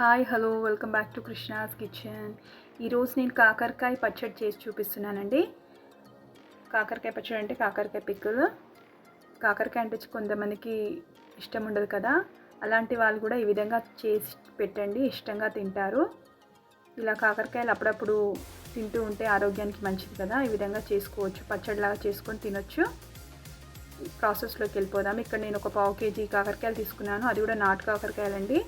Hi hello welcome back to Krishna's kitchen. ఈరోజు నేను కాకరకాయ పచ్చడి చేసి చూపిస్తున్నానండి. కాకరకాయ పచ్చడి అంటే కాకరకాయ పిక్కల్. కాకరకాయ అంటే కొంతమందికి ఇష్టం ఉండదు కదా, అలాంటి వాళ్ళు కూడా ఈ విధంగా చేసి పెట్టండి, ఇష్టంగా తింటారు. ఇలా కాకరకాయలు అప్పుడప్పుడు తింటూ ఉంటే ఆరోగ్యానికి మంచిది కదా, ఈ విధంగా చేసుకోవచ్చు, పచ్చడిలాగా చేసుకొని తినొచ్చు. ప్రాసెస్లోకి వెళ్ళిపోదాం. ఇక్కడ నేను ఒక పావు కేజీ కాకరకాయలు తీసుకున్నాను, అది కూడా నాటు కాకరకాయలండి.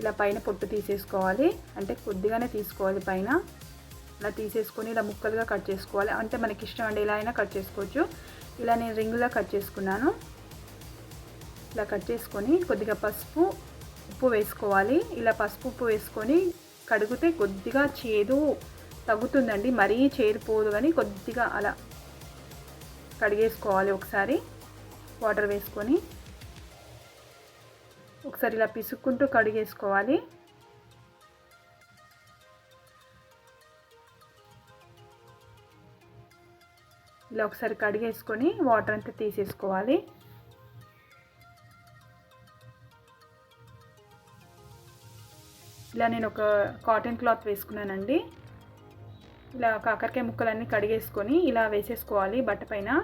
ఇలా పైన పొట్టు తీసేసుకోవాలి, అంటే కొద్దిగానే తీసుకోవాలి పైన. ఇలా తీసేసుకొని ఇలా ముక్కలుగా కట్ చేసుకోవాలి, అంటే మనకి ఇష్టం అండి, ఇలా అయినా కట్ చేసుకోవచ్చు. ఇలా నేను రింగులా కట్ చేసుకున్నాను. ఇలా కట్ చేసుకొని కొద్దిగా పసుపు ఉప్పు వేసుకోవాలి. ఇలా పసుపు ఉప్పు వేసుకొని కడిగితే కొద్దిగా చేదు తగ్గుతుందండి, మరీ చేరిపోదు కానీ కొద్దిగా అలా కడిగేసుకోవాలి. ఒకసారి వాటర్ వేసుకొని ఒకసారి ఇలా పిసుక్కుంటూ కడిగేసుకోవాలి. ఇలా ఒకసారి కడిగేసుకొని వాటర్ అంతా తీసేసుకోవాలి. ఇలా నేను ఒక కాటన్ క్లాత్ వేసుకున్నానండి. ఇలా కాకరకాయ ముక్కలన్నీ కడిగేసుకొని ఇలా వేసేసుకోవాలి బట్ట పైన.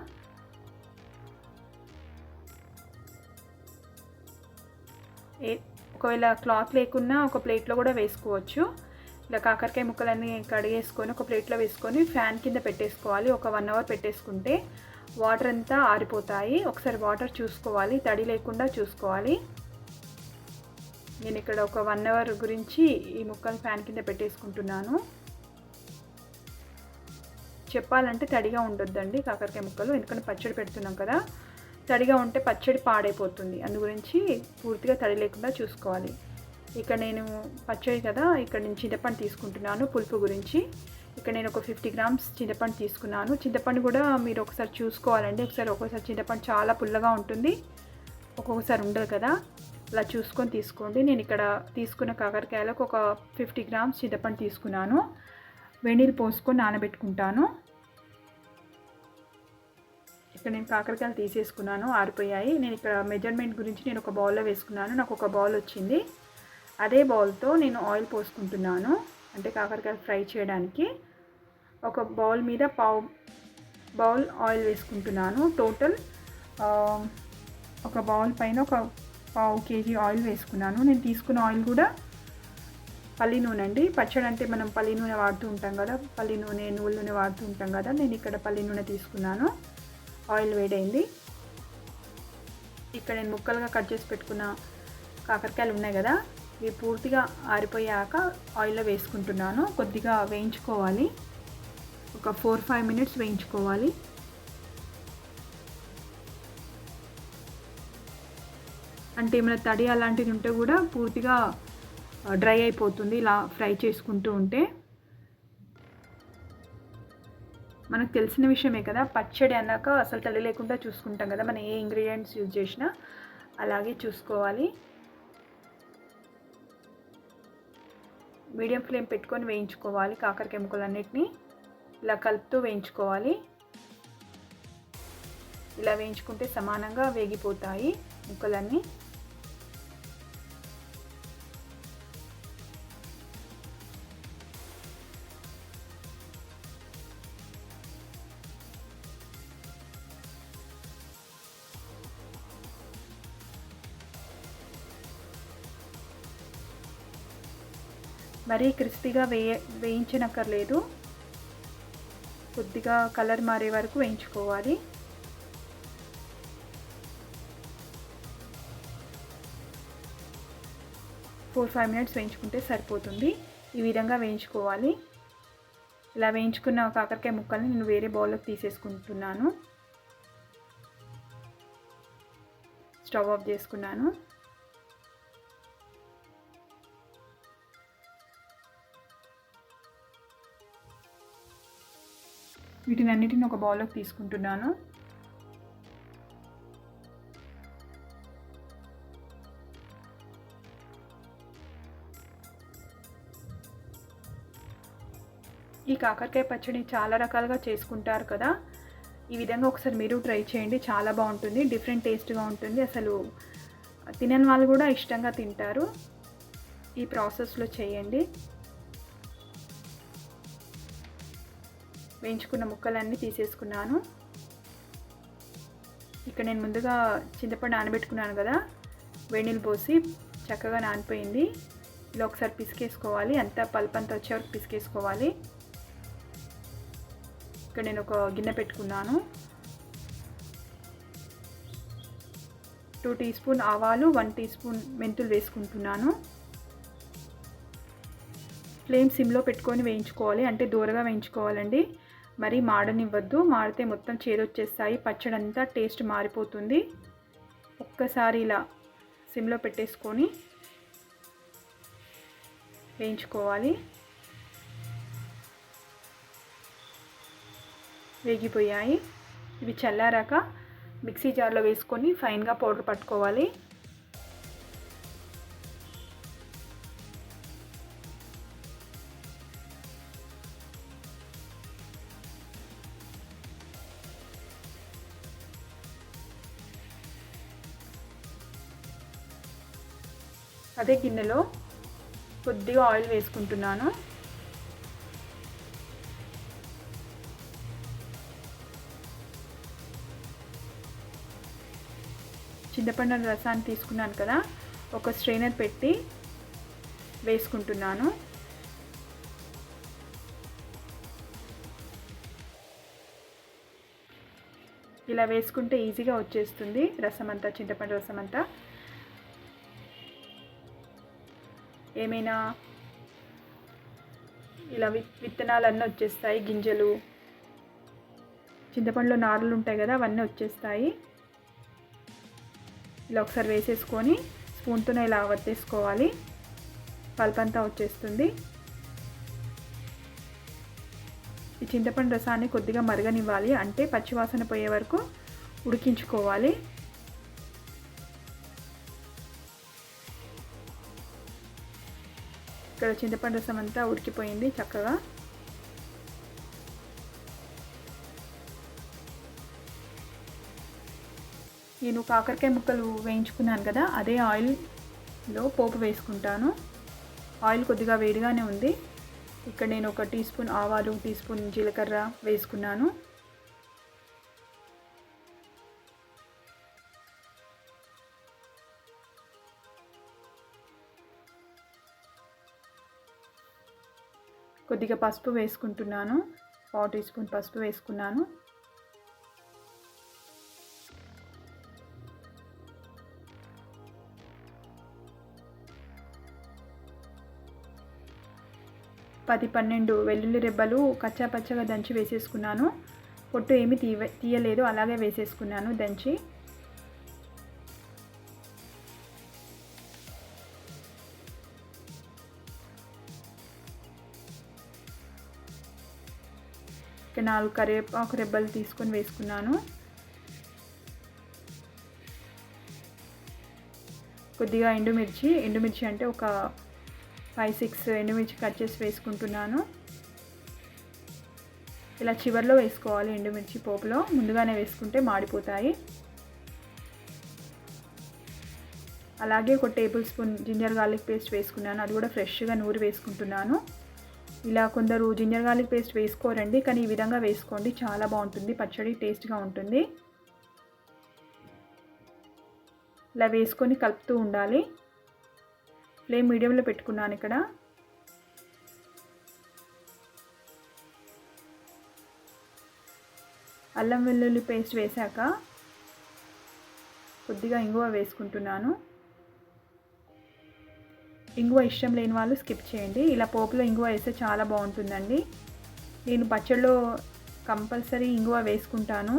ఒకవేళ క్లాత్ లేకున్నా ఒక ప్లేట్లో కూడా వేసుకోవచ్చు. ఇలా కాకరకాయ ముక్కలన్నీ కడిగేసుకొని ఒక ప్లేట్లో వేసుకొని ఫ్యాన్ కింద పెట్టేసుకోవాలి. ఒక 1 అవర్ పెట్టేసుకుంటే వాటర్ అంతా ఆరిపోతాయి. ఒకసారి వాటర్ చూసుకోవాలి, తడి లేకుండా చూసుకోవాలి. నేను ఇక్కడ ఒక 1 అవర్ గురించి ఈ ముక్కలు ఫ్యాన్ కింద పెట్టేసుకుంటున్నాను. చెప్పాలంటే తడిగా ఉండొద్దండి కాకరకాయ ముక్కలు, ఎందుకంటే పచ్చడి పెడుతున్నాం కదా, తడిగా ఉంటే పచ్చడి పాడైపోతుంది. అందు గురించి పూర్తిగా తడి లేకుండా చూసుకోవాలి. ఇక్కడ నేను పచ్చడి కదా, ఇక్కడ నేను చింతపండు తీసుకుంటున్నాను పులుపు గురించి. ఇక్కడ నేను ఒక 50 గ్రామ్స్ చింతపండు తీసుకున్నాను. చింతపండు కూడా మీరు ఒకసారి చూసుకోవాలండి. ఒక్కొక్కసారి చింతపండు చాలా పుల్లగా ఉంటుంది, ఒక్కొక్కసారి ఉండదు కదా, అలా చూసుకొని తీసుకోండి. నేను ఇక్కడ తీసుకున్న కాకరకాయలకు ఒక 50 గ్రామ్స్ చింతపండు తీసుకున్నాను. వేడినీళ్ళు పోసుకొని నానబెట్టుకుంటాను. ఇక్కడ నేను కాకరకాయలు తీసేసుకున్నాను, ఆరిపోయాయి. నేను ఇక్కడ మెజర్మెంట్ గురించి నేను ఒక బౌల్లో వేసుకున్నాను, నాకు ఒక బౌల్ వచ్చింది. అదే బౌల్తో నేను ఆయిల్ పోసుకుంటున్నాను, అంటే కాకరకాయలు ఫ్రై చేయడానికి. ఒక బౌల్ మీద పావు బౌల్ ఆయిల్ వేసుకుంటున్నాను. టోటల్ ఒక బౌల్ పైన ఒక పావు కేజీ ఆయిల్ వేసుకున్నాను. నేను తీసుకున్న ఆయిల్ కూడా పల్లి నూనె అండి. పచ్చడి అంటే మనం పల్లి నూనె వాడుతూ ఉంటాం కదా, పల్లి నూనె నువ్వుల నూనె వాడుతూ ఉంటాం కదా, నేను ఇక్కడ పల్లి నూనె తీసుకున్నాను. ఆయిల్ వేడైంది. ఇక్కడ నేను ముక్కలుగా కట్ చేసి పెట్టుకున్న కాకరకాయలు ఉన్నాయి కదా, ఇవి పూర్తిగా ఆరిపోయాక ఆయిల్లో వేసుకుంటున్నాను. కొద్దిగా వేయించుకోవాలి, ఒక 4-5 మినిట్స్ వేయించుకోవాలి. అంటే ఏమైనా తడి అలాంటిది ఉంటే కూడా పూర్తిగా డ్రై అయిపోతుంది ఇలా ఫ్రై చేసుకుంటూ ఉంటే. మనకు తెలిసిన విషయమే కదా, పచ్చడి అన్నాక అసలు తడి లేకుండా చూసుకుంటాం కదా, మనం ఏ ఇంగ్రీడియంట్స్ యూజ్ చేసినా అలాగే చూసుకోవాలి. మీడియం ఫ్లేమ్ పెట్టుకొని వేయించుకోవాలి కాకరకాయ ముక్కలన్నిటినీ. ఇలా కలుపుతూ వేయించుకోవాలి. ఇలా వేయించుకుంటే సమానంగా వేగిపోతాయి ముక్కలన్నీ. మరీ క్రిస్పీగా వేయించనక్కర్లేదు, కొద్దిగా కలర్ మారే వరకు వేయించుకోవాలి. ఫోర్ 5 మినిట్స్ వేయించుకుంటే సరిపోతుంది. ఈ విధంగా వేయించుకోవాలి. ఇలా వేయించుకున్న కాకరకాయ ముక్కల్ని నేను వేరే బౌల్లోకి తీసేసుకుంటున్నాను. స్టవ్ ఆఫ్ చేసుకున్నాను. వీటిని అన్నిటిని ఒక బౌల్లోకి తీసుకుంటున్నాను. ఈ కాకరకాయ పచ్చడి చాలా రకాలుగా చేసుకుంటారు కదా, ఈ విధంగా ఒకసారి మీరు ట్రై చేయండి, చాలా బాగుంటుంది, డిఫరెంట్ టేస్ట్గా ఉంటుంది. అసలు తినని వాళ్ళు కూడా ఇష్టంగా తింటారు. ఈ ప్రాసెస్లో చేయండి. వేయించుకున్న ముక్కలన్నీ తీసేసుకున్నాను. ఇక్కడ నేను ముందుగా చింతపండు నానబెట్టుకున్నాను కదా, వేడి నీళ్ళు పోసి చక్కగా నానిపోయింది. ఇలా ఒకసారి పిసికేసుకోవాలి, అంతా పల్ప్ అంతా వచ్చే వరకు పిసికేసుకోవాలి. ఇక్కడ నేను ఒక గిన్నె పెట్టుకున్నాను. 2 టీ స్పూన్ ఆవాలు, 1 టీ స్పూన్ మెంతులు వేసుకుంటున్నాను. ఫ్లేమ్ సిమ్లో పెట్టుకొని వేయించుకోవాలి, అంటే దూరగా వేయించుకోవాలండి. మరి మాడనివ్వద్దు, మాడితే మొత్తం చేదొచ్చేస్తాయి, పచ్చడి అంతా టేస్ట్ మారిపోతుంది. ఒక్కసారి ఇలా సిమ్లో పెట్టేసుకొని వేయించుకోవాలి. వేగిపోయాయి. ఇవి చల్లారాక మిక్సీ జార్లో వేసుకొని ఫైన్గా పౌడర్ పట్టుకోవాలి. అదే గిన్నెలో కొద్దిగా ఆయిల్ వేసుకుంటున్నాను. చింతపండు రసాన్ని తీసుకున్నాను కదా, ఒక స్ట్రైనర్ పెట్టి వేసుకుంటున్నాను. ఇలా వేసుకుంటే ఈజీగా వచ్చేస్తుంది రసం అంతా, చింతపండు రసం అంతా. ఏమైనా ఇలా విత్తనాలన్నీ వచ్చేస్తాయి, గింజలు, చింతపండులో నారులు ఉంటాయి కదా, అవన్నీ వచ్చేస్తాయి. ఇలా ఒకసారి వేసేసుకొని స్పూన్తోనే ఇలా వత్తేసుకోవాలి, పల్ప్ అంతా వచ్చేస్తుంది. ఈ చింతపండు రసాన్ని కొద్దిగా మరగనివ్వాలి, అంటే పచ్చివాసన పోయే వరకు ఉడికించుకోవాలి. ఇక్కడ చింతపండు రసం అంతా ఉడికిపోయింది చక్కగా. నేను కాకరకాయ ముక్కలు వేయించుకున్నాను కదా, అదే ఆయిల్లో పోపు వేసుకుంటాను. ఆయిల్ కొద్దిగా వేడిగానే ఉంది. ఇక్కడ నేను 1 టీ స్పూన్ ఆవాలు, టీ స్పూన్ జీలకర్ర వేసుకున్నాను. కొద్దిగా పసుపు వేసుకుంటున్నాను, 1/4 టీ స్పూన్ పసుపు వేసుకున్నాను. పది 12 వెల్లుల్లి రెబ్బలు కచ్చా పచ్చగా దంచి వేసేసుకున్నాను. పొట్టు ఏమీ తీయలేదు, అలాగే వేసేసుకున్నాను దంచి. ఇక 4 కరివేపాకు రెబ్బలు తీసుకొని వేసుకున్నాను. కొద్దిగా ఎండుమిర్చి అంటే ఒక 5-6 ఎండుమిర్చి కట్ చేసి వేసుకుంటున్నాను. ఇలా చివర్లో వేసుకోవాలి ఎండుమిర్చి, పోపులో ముందుగానే వేసుకుంటే మాడిపోతాయి. అలాగే 1 tablespoon ginger garlic paste వేసుకున్నాను, అది కూడా ఫ్రెష్గా నూరి వేసుకుంటున్నాను. ఇలా కొందరు జింజర్ గార్లిక్ పేస్ట్ వేసుకోరండి, కానీ ఈ విధంగా వేసుకోండి, చాలా బాగుంటుంది పచ్చడి, టేస్ట్గా ఉంటుంది. ఇలా వేసుకొని కలుపుతూ ఉండాలి. ఫ్లేమ్ మీడియంలో పెట్టుకున్నాను. ఇక్కడ అల్లం వెల్లుల్లి పేస్ట్ వేశాక కొద్దిగా ఇంగువ వేసుకుంటున్నాను. ఇంగువ ఇష్టం లేని వాళ్ళు స్కిప్ చేయండి. ఇలా పోపులో ఇంగువ వేస్తే చాలా బాగుంటుందండి. నేను పచ్చడిలో కంపల్సరీ ఇంగువ వేసుకుంటాను.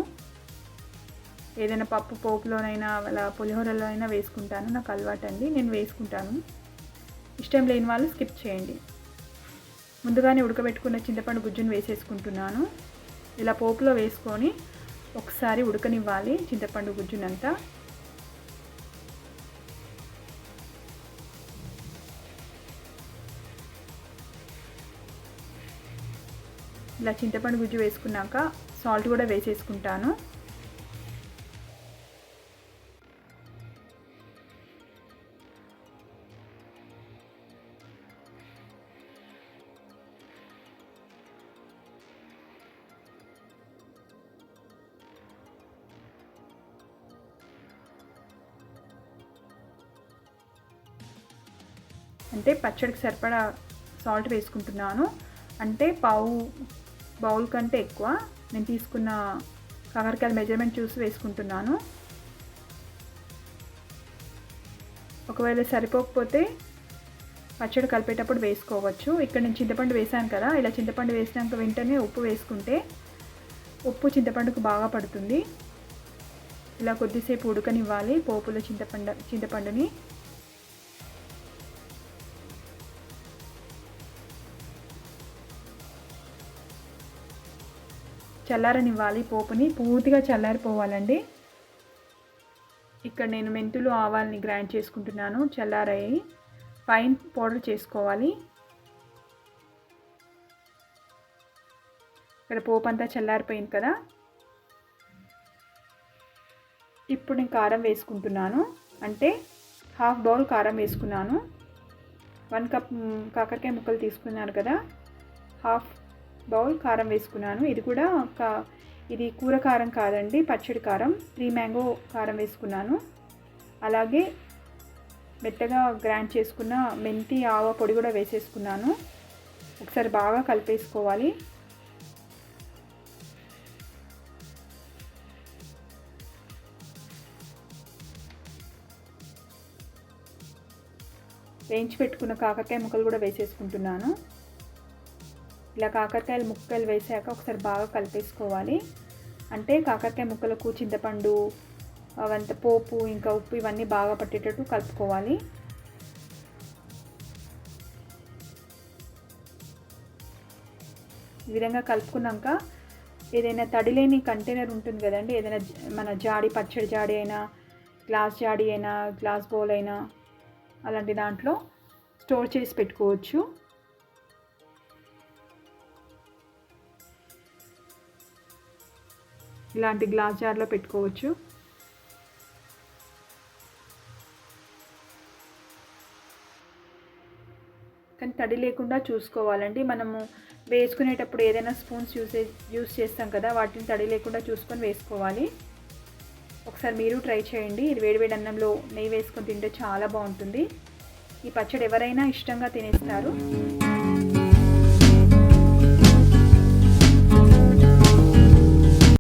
ఏదైనా పప్పు పోపులోనైనా అలా పులిహోరలో అయినా వేసుకుంటాను, నాకు అలవాటు అండి, నేను వేసుకుంటాను. ఇష్టం లేని వాళ్ళు స్కిప్ చేయండి. ముందుగానే ఉడకబెట్టుకున్న చింతపండు గుజ్జును వేసేసుకుంటున్నాను. ఇలా పోపులో వేసుకొని ఒకసారి ఉడకనివ్వాలి చింతపండు గుజ్జునంతా. ఇలా చింతపండు గుజ్జు వేసుకున్నాక సాల్ట్ కూడా వేసేసుకుంటాను. అంటే పచ్చడికి సరిపడా సాల్ట్ వేసుకుంటున్నాను. అంటే పావు బౌల్ కంటే ఎక్కువ నేను తీసుకున్న కాకరకాయల మెజర్మెంట్ చూసి వేసుకుంటున్నాను. ఒకవేళ సరిపోకపోతే పచ్చడి కలిపేటప్పుడు వేసుకోవచ్చు. ఇక్కడ నేను చింతపండు వేసాను కదా, ఇలా చింతపండు వేసినాక వెంటనే ఉప్పు వేసుకుంటే ఉప్పు చింతపండుకు బాగా పడుతుంది. ఇలా కొద్దిసేపు ఉడకనివ్వాలి పోపులో చింతపండుని. చల్లారనివ్వాలి పోపుని, పూర్తిగా చల్లారిపోవాలండి. ఇక్కడ నేను మెంతులు ఆవాల్ని గ్రైండ్ చేసుకుంటున్నాను. చల్లారాయి ఫైన్ పౌడర్ చేసుకోవాలి. ఇక్కడ పోపు అంతా చల్లారిపోయింది కదా. ఇప్పుడు నేను కారం వేసుకుంటున్నాను. అంటే హాఫ్ బౌల్ కారం వేసుకున్నాను. 1 కప్ కాకరకాయ ముక్కలు తీసుకున్నాను కదా, హాఫ్ బౌల్ కారం వేసుకున్నాను. ఇది కూడా ఇది కూర కారం కాదండి, పచ్చడి కారం, 3 మ్యాంగో కారం వేసుకున్నాను. అలాగే మెత్తగా గ్రైండ్ చేసుకున్న మెంతి ఆవ పొడి కూడా వేసేసుకున్నాను. ఒకసారి బాగా కలిపేసుకోవాలి. వేయించి పెట్టుకున్న కాకరకాయ ముక్కలు కూడా వేసేసుకుంటున్నాను. ఇలా కాకరకాయల ముక్కలు వేసాక ఒకసారి బాగా కలిపేసుకోవాలి. అంటే కాకరకాయ ముక్కలకు చింతపండు అవంతా పోపు ఇంకా ఉప్పు ఇవన్నీ బాగా పట్టేటట్టు కలుపుకోవాలి. ఈ విధంగా కలుపుకున్నాక ఏదైనా తడిలేని కంటైనర్ ఉంటుంది కదండి, ఏదైనా మన జాడి, పచ్చడి జాడి అయినా, గ్లాస్ జాడి అయినా, గ్లాస్ బౌల్ అయినా, అలాంటి దాంట్లో స్టోర్ చేసి పెట్టుకోవచ్చు. ఇలాంటి గ్లాస్ జార్లో పెట్టుకోవచ్చు. కానీ తడి లేకుండా చూసుకోవాలండి. మనము వేసుకునేటప్పుడు ఏదైనా స్పూన్స్ యూస్ చేస్తాం కదా, వాటిని తడి లేకుండా చూసుకొని వేసుకోవాలి. ఒకసారి మీరు ట్రై చేయండి. ఇది వేడివేడి అన్నంలో నెయ్యి వేసుకొని తింటే చాలా బాగుంటుంది. ఈ పచ్చడి ఎవరైనా ఇష్టంగా తినేస్తారు.